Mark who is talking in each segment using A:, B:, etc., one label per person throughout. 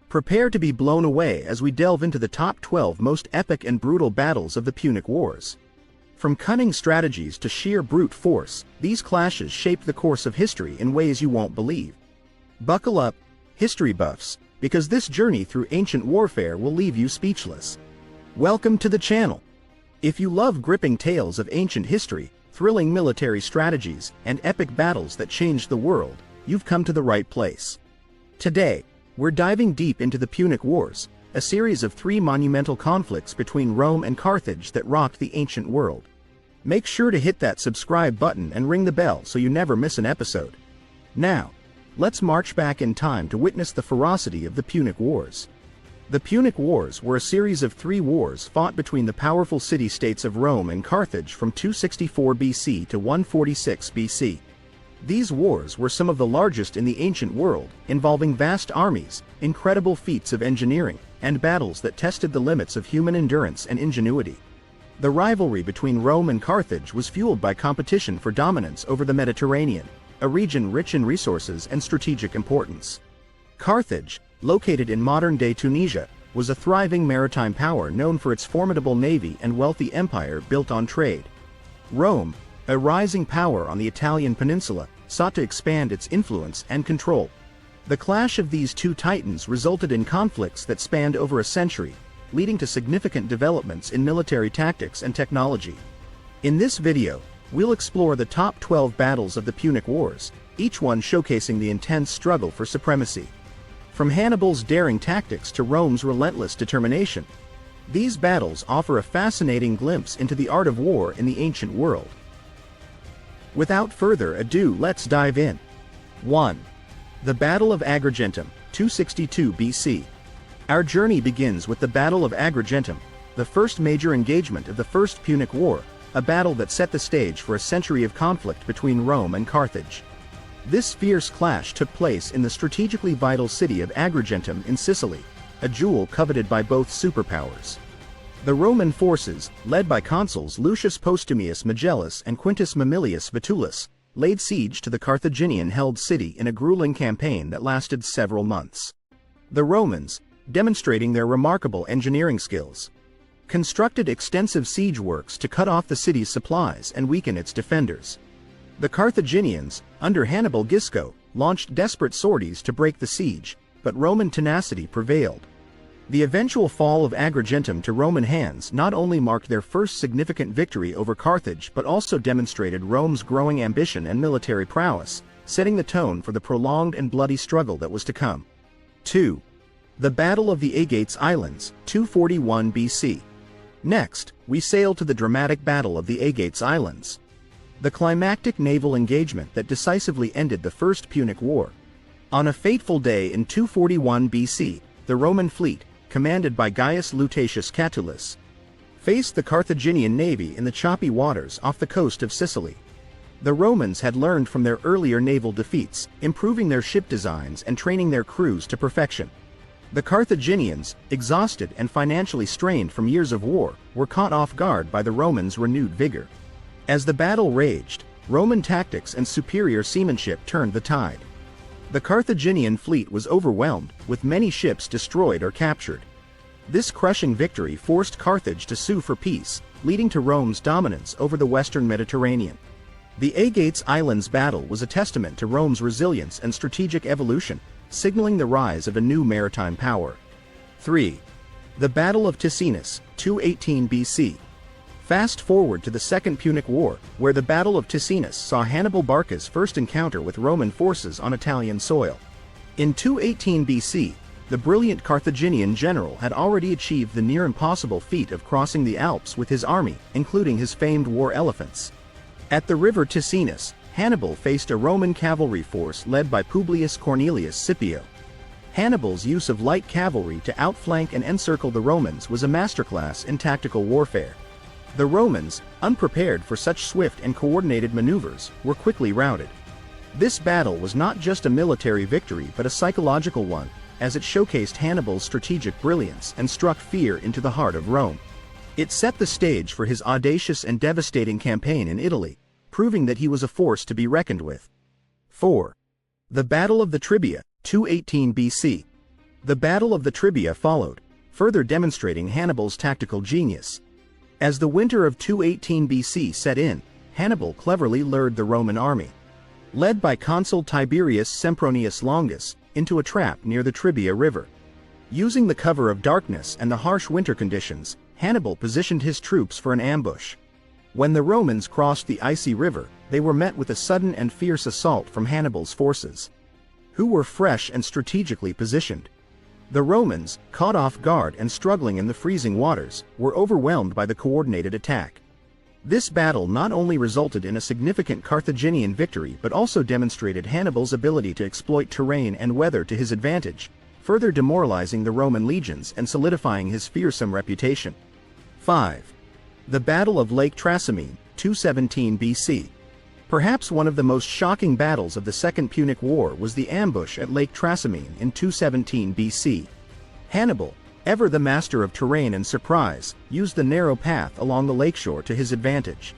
A: Prepare to be blown away as we delve into the top 12 most epic and brutal battles of the Punic Wars. From cunning strategies to sheer brute force, these clashes shaped the course of history in ways you won't believe. Buckle up, history buffs, because this journey through ancient warfare will leave you speechless. Welcome to the channel. If you love gripping tales of ancient history, thrilling military strategies, and epic battles that changed the world, you've come to the right place. Today, we're diving deep into the Punic Wars, a series of 3 monumental conflicts between Rome and Carthage that rocked the ancient world. Make sure to hit that subscribe button and ring the bell so you never miss an episode. Now, let's march back in time to witness the ferocity of the Punic Wars. The Punic Wars were a series of 3 wars fought between the powerful city-states of Rome and Carthage from 264 BC to 146 BC. These wars were some of the largest in the ancient world, involving vast armies, incredible feats of engineering, and battles that tested the limits of human endurance and ingenuity. The rivalry between Rome and Carthage was fueled by competition for dominance over the Mediterranean, a region rich in resources and strategic importance. Carthage, located in modern-day Tunisia, was a thriving maritime power known for its formidable navy and wealthy empire built on trade. Rome, a rising power on the Italian peninsula, sought to expand its influence and control. The clash of these 2 titans resulted in conflicts that spanned over a century, leading to significant developments in military tactics and technology. In this video, we'll explore the top 12 battles of the Punic Wars, each one showcasing the intense struggle for supremacy. From Hannibal's daring tactics to Rome's relentless determination, these battles offer a fascinating glimpse into the art of war in the ancient world. Without further ado, let's dive in. 1. The Battle of Agrigentum, 262 BC. Our journey begins with the Battle of Agrigentum, the first major engagement of the First Punic War, a battle that set the stage for a century of conflict between Rome and Carthage. This fierce clash took place in the strategically vital city of Agrigentum in Sicily, a jewel coveted by both superpowers. The Roman forces, led by consuls Lucius Postumius Megellus and Quintus Mamilius Vetulus, laid siege to the Carthaginian-held city in a grueling campaign that lasted several months. The Romans, demonstrating their remarkable engineering skills, constructed extensive siege works to cut off the city's supplies and weaken its defenders. The Carthaginians, under Hannibal Gisco, launched desperate sorties to break the siege, but Roman tenacity prevailed. The eventual fall of Agrigentum to Roman hands not only marked their first significant victory over Carthage but also demonstrated Rome's growing ambition and military prowess, setting the tone for the prolonged and bloody struggle that was to come. 2. The Battle of the Aegates Islands, 241 BC. Next, we sail to the dramatic Battle of the Aegates Islands, the climactic naval engagement that decisively ended the First Punic War. On a fateful day in 241 BC, the Roman fleet, commanded by Gaius Lutatius Catulus, faced the Carthaginian navy in the choppy waters off the coast of Sicily. The Romans had learned from their earlier naval defeats, improving their ship designs and training their crews to perfection. The Carthaginians, exhausted and financially strained from years of war, were caught off guard by the Romans' renewed vigor. As the battle raged, Roman tactics and superior seamanship turned the tide. The Carthaginian fleet was overwhelmed, with many ships destroyed or captured. This crushing victory forced Carthage to sue for peace, leading to Rome's dominance over the western Mediterranean. The Aegates Islands battle was a testament to Rome's resilience and strategic evolution, signaling the rise of a new maritime power. 3. The Battle of Ticinus, 218 BC. Fast forward to the Second Punic War, where the Battle of Ticinus saw Hannibal Barca's first encounter with Roman forces on Italian soil. In 218 BC, the brilliant Carthaginian general had already achieved the near-impossible feat of crossing the Alps with his army, including his famed war elephants. At the river Ticinus, Hannibal faced a Roman cavalry force led by Publius Cornelius Scipio. Hannibal's use of light cavalry to outflank and encircle the Romans was a masterclass in tactical warfare. The Romans, unprepared for such swift and coordinated maneuvers, were quickly routed. This battle was not just a military victory but a psychological one, as it showcased Hannibal's strategic brilliance and struck fear into the heart of Rome. It set the stage for his audacious and devastating campaign in Italy, proving that he was a force to be reckoned with. 4. The Battle of the Tribia, 218 BC. The Battle of the Tribia followed, further demonstrating Hannibal's tactical genius. As the winter of 218 BC set in, Hannibal cleverly lured the Roman army, led by consul Tiberius Sempronius Longus, into a trap near the Tribia River. Using the cover of darkness and the harsh winter conditions, Hannibal positioned his troops for an ambush. When the Romans crossed the icy river, they were met with a sudden and fierce assault from Hannibal's forces, who were fresh and strategically positioned. The Romans, caught off guard and struggling in the freezing waters, were overwhelmed by the coordinated attack. This battle not only resulted in a significant Carthaginian victory but also demonstrated Hannibal's ability to exploit terrain and weather to his advantage, further demoralizing the Roman legions and solidifying his fearsome reputation. 5. The Battle of Lake Trasimene, 217 BC. Perhaps one of the most shocking battles of the Second Punic War was the ambush at Lake Trasimene in 217 BC. Hannibal, ever the master of terrain and surprise, used the narrow path along the lakeshore to his advantage.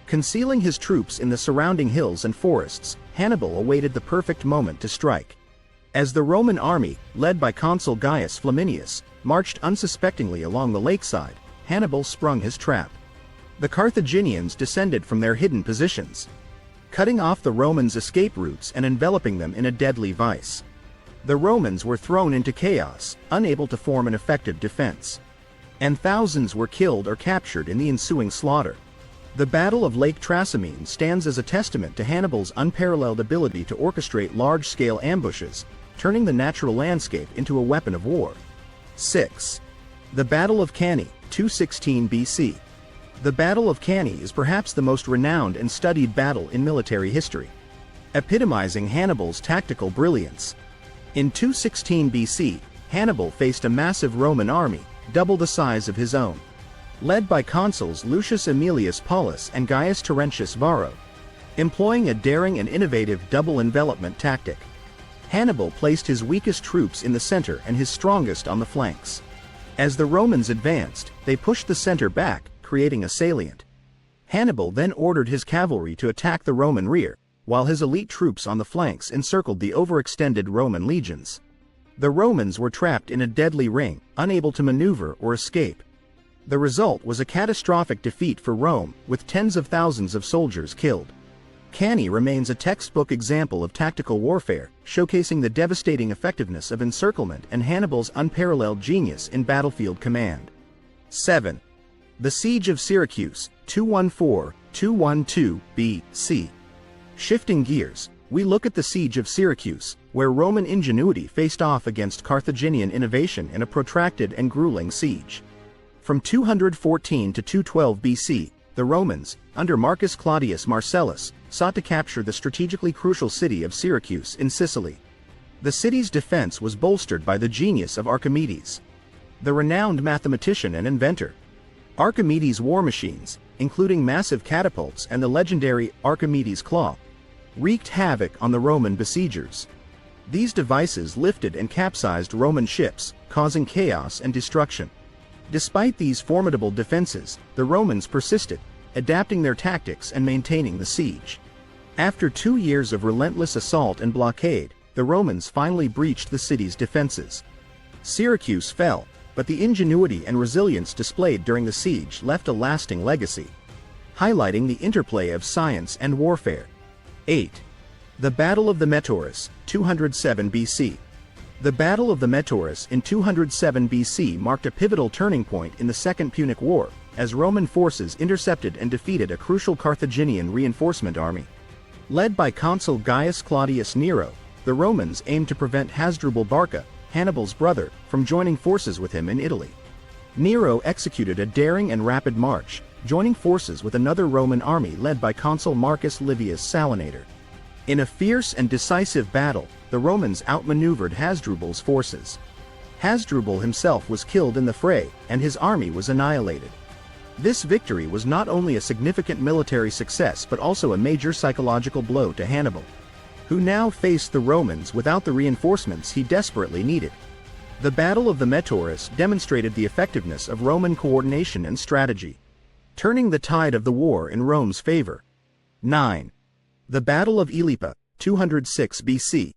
A: Concealing his troops in the surrounding hills and forests, Hannibal awaited the perfect moment to strike. As the Roman army, led by consul Gaius Flaminius, marched unsuspectingly along the lakeside, Hannibal sprung his trap. The Carthaginians descended from their hidden positions, cutting off the Romans' escape routes and enveloping them in a deadly vice. The Romans were thrown into chaos, unable to form an effective defense, and thousands were killed or captured in the ensuing slaughter. The Battle of Lake Trasimene stands as a testament to Hannibal's unparalleled ability to orchestrate large-scale ambushes, turning the natural landscape into a weapon of war. 6. The Battle of Cannae, 216 BC. The Battle of Cannae is perhaps the most renowned and studied battle in military history, epitomizing Hannibal's tactical brilliance. In 216 BC, Hannibal faced a massive Roman army, double the size of his own, led by consuls Lucius Aemilius Paulus and Gaius Terentius Varro. Employing a daring and innovative double envelopment tactic, Hannibal placed his weakest troops in the center and his strongest on the flanks. As the Romans advanced, they pushed the center back, creating a salient. Hannibal then ordered his cavalry to attack the Roman rear, while his elite troops on the flanks encircled the overextended Roman legions. The Romans were trapped in a deadly ring, unable to maneuver or escape. The result was a catastrophic defeat for Rome, with tens of thousands of soldiers killed. Cannae remains a textbook example of tactical warfare, showcasing the devastating effectiveness of encirclement and Hannibal's unparalleled genius in battlefield command. 7. The Siege of Syracuse, 214–212 BC. Shifting gears, we look at the Siege of Syracuse, where Roman ingenuity faced off against Carthaginian innovation in a protracted and grueling siege. From 214 to 212 BC, the Romans, under Marcus Claudius Marcellus, sought to capture the strategically crucial city of Syracuse in Sicily. The city's defense was bolstered by the genius of Archimedes, the renowned mathematician and inventor. Archimedes' war machines, including massive catapults and the legendary Archimedes' claw, wreaked havoc on the Roman besiegers. These devices lifted and capsized Roman ships, causing chaos and destruction. Despite these formidable defenses, the Romans persisted, adapting their tactics and maintaining the siege. After 2 years of relentless assault and blockade, the Romans finally breached the city's defenses. Syracuse fell, but the ingenuity and resilience displayed during the siege left a lasting legacy, highlighting the interplay of science and warfare. 8. The Battle of the Metaurus, 207 BC. The Battle of the Metaurus in 207 BC marked a pivotal turning point in the Second Punic War, as Roman forces intercepted and defeated a crucial Carthaginian reinforcement army. Led by consul Gaius Claudius Nero, the Romans aimed to prevent Hannibal Barca, Hannibal's brother, from joining forces with him in Italy. Nero executed a daring and rapid march, joining forces with another Roman army led by consul Marcus Livius Salinator. In a fierce and decisive battle, the Romans outmaneuvered Hasdrubal's forces. Hasdrubal himself was killed in the fray, and his army was annihilated. This victory was not only a significant military success but also a major psychological blow to Hannibal, who now faced the Romans without the reinforcements he desperately needed. The Battle of the Metaurus demonstrated the effectiveness of Roman coordination and strategy, turning the tide of the war in Rome's favor. 9. The Battle of Ilipa, 206 BC.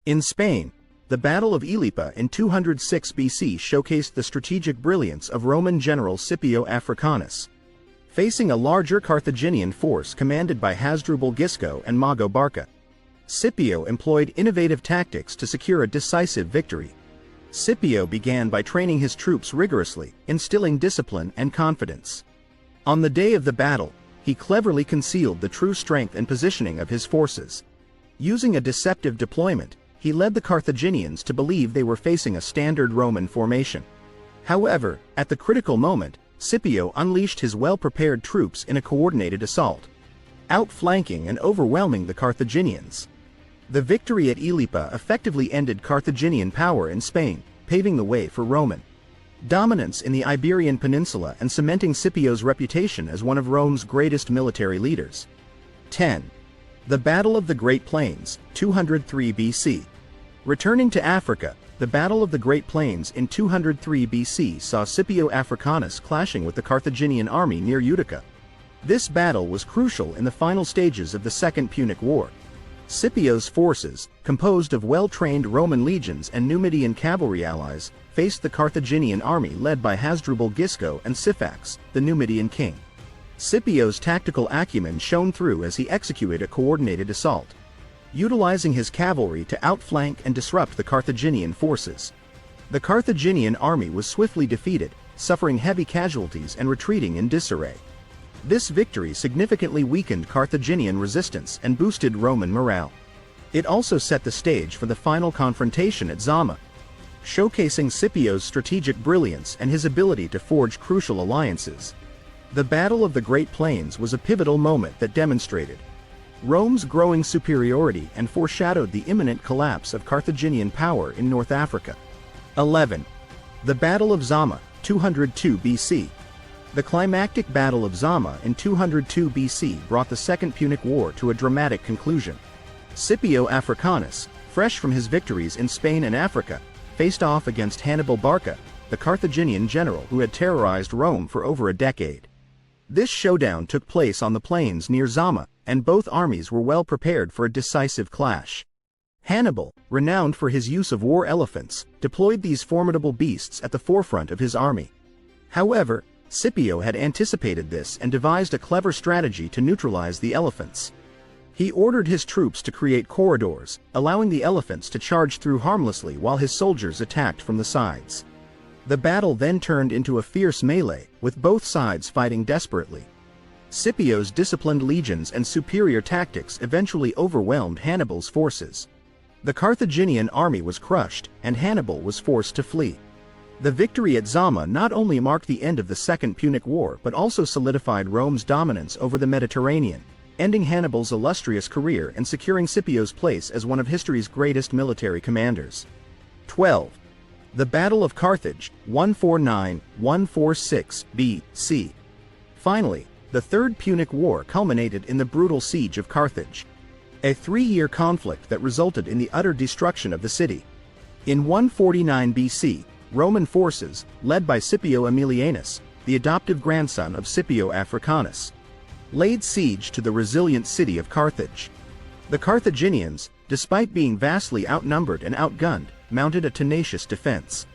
A: In Spain, The Battle of Ilipa in 206 BC showcased the strategic brilliance of Roman general Scipio Africanus. Facing a larger Carthaginian force commanded by Hasdrubal Gisco and Mago Barca, Scipio employed innovative tactics to secure a decisive victory. Scipio began by training his troops rigorously, instilling discipline and confidence. On the day of the battle, he cleverly concealed the true strength and positioning of his forces. Using a deceptive deployment, he led the Carthaginians to believe they were facing a standard Roman formation. However, at the critical moment, Scipio unleashed his well-prepared troops in a coordinated assault, outflanking and overwhelming the Carthaginians. The victory at Ilipa effectively ended Carthaginian power in Spain, paving the way for Roman dominance in the Iberian Peninsula and cementing Scipio's reputation as one of Rome's greatest military leaders. 10. The Battle of the Great Plains, 203 BC. Returning to Africa, the Battle of the Great Plains in 203 BC saw Scipio Africanus clashing with the Carthaginian army near Utica. This battle was crucial in the final stages of the Second Punic War. Scipio's forces, composed of well-trained Roman legions and Numidian cavalry allies, faced the Carthaginian army led by Hasdrubal Gisco and Syphax, the Numidian king. Scipio's tactical acumen shone through as he executed a coordinated assault, utilizing his cavalry to outflank and disrupt the Carthaginian forces. The Carthaginian army was swiftly defeated, suffering heavy casualties and retreating in disarray. This victory significantly weakened Carthaginian resistance and boosted Roman morale. It also set the stage for the final confrontation at Zama, showcasing Scipio's strategic brilliance and his ability to forge crucial alliances. The Battle of the Great Plains was a pivotal moment that demonstrated Rome's growing superiority and foreshadowed the imminent collapse of Carthaginian power in North Africa. 11. The Battle of Zama, 202 BC. The climactic Battle of Zama in 202 BC brought the Second Punic War to a dramatic conclusion. Scipio Africanus, fresh from his victories in Spain and Africa, faced off against Hannibal Barca, the Carthaginian general who had terrorized Rome for over a decade. This showdown took place on the plains near Zama, and both armies were well prepared for a decisive clash. Hannibal, renowned for his use of war elephants, deployed these formidable beasts at the forefront of his army. However, Scipio had anticipated this and devised a clever strategy to neutralize the elephants. He ordered his troops to create corridors, allowing the elephants to charge through harmlessly while his soldiers attacked from the sides. The battle then turned into a fierce melee, with both sides fighting desperately. Scipio's disciplined legions and superior tactics eventually overwhelmed Hannibal's forces. The Carthaginian army was crushed, and Hannibal was forced to flee. The victory at Zama not only marked the end of the Second Punic War but also solidified Rome's dominance over the Mediterranean, ending Hannibal's illustrious career and securing Scipio's place as one of history's greatest military commanders. 12. The Battle of Carthage, 149–146 BC. Finally, the Third Punic War culminated in the brutal siege of Carthage, a 3-year conflict that resulted in the utter destruction of the city. In 149 BC, Roman forces, led by Scipio Aemilianus, the adoptive grandson of Scipio Africanus, laid siege to the resilient city of Carthage. The Carthaginians, despite being vastly outnumbered and outgunned, mounted a tenacious defense.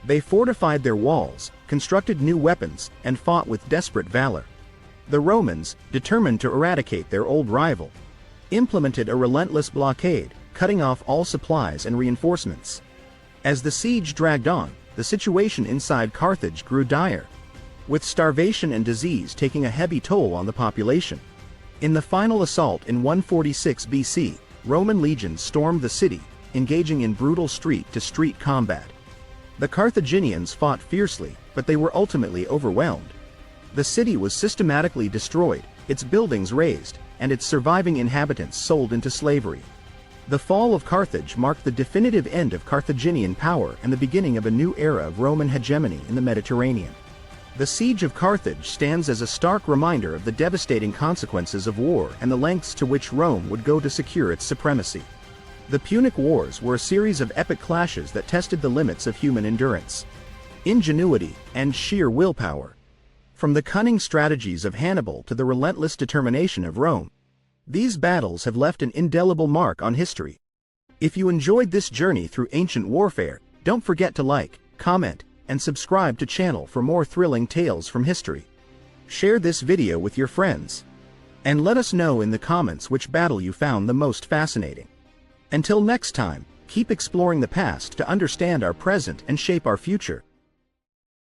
A: They fortified their walls, constructed new weapons, and fought with desperate valor. The Romans, determined to eradicate their old rival, implemented a relentless blockade, cutting off all supplies and reinforcements. As the siege dragged on, the situation inside Carthage grew dire, with starvation and disease taking a heavy toll on the population. In the final assault in 146 BC, Roman legions stormed the city, engaging in brutal street-to-street combat. The Carthaginians fought fiercely, but they were ultimately overwhelmed. The city was systematically destroyed, its buildings razed, and its surviving inhabitants sold into slavery. The fall of Carthage marked the definitive end of Carthaginian power and the beginning of a new era of Roman hegemony in the Mediterranean. The siege of Carthage stands as a stark reminder of the devastating consequences of war and the lengths to which Rome would go to secure its supremacy. The Punic Wars were a series of epic clashes that tested the limits of human endurance, ingenuity, and sheer willpower. From the cunning strategies of Hannibal to the relentless determination of Rome, these battles have left an indelible mark on history. If you enjoyed this journey through ancient warfare, don't forget to like, comment, and subscribe to channel for more thrilling tales from history. Share this video with your friends. And let us know in the comments which battle you found the most fascinating. Until next time, keep exploring the past to understand our present and shape our future.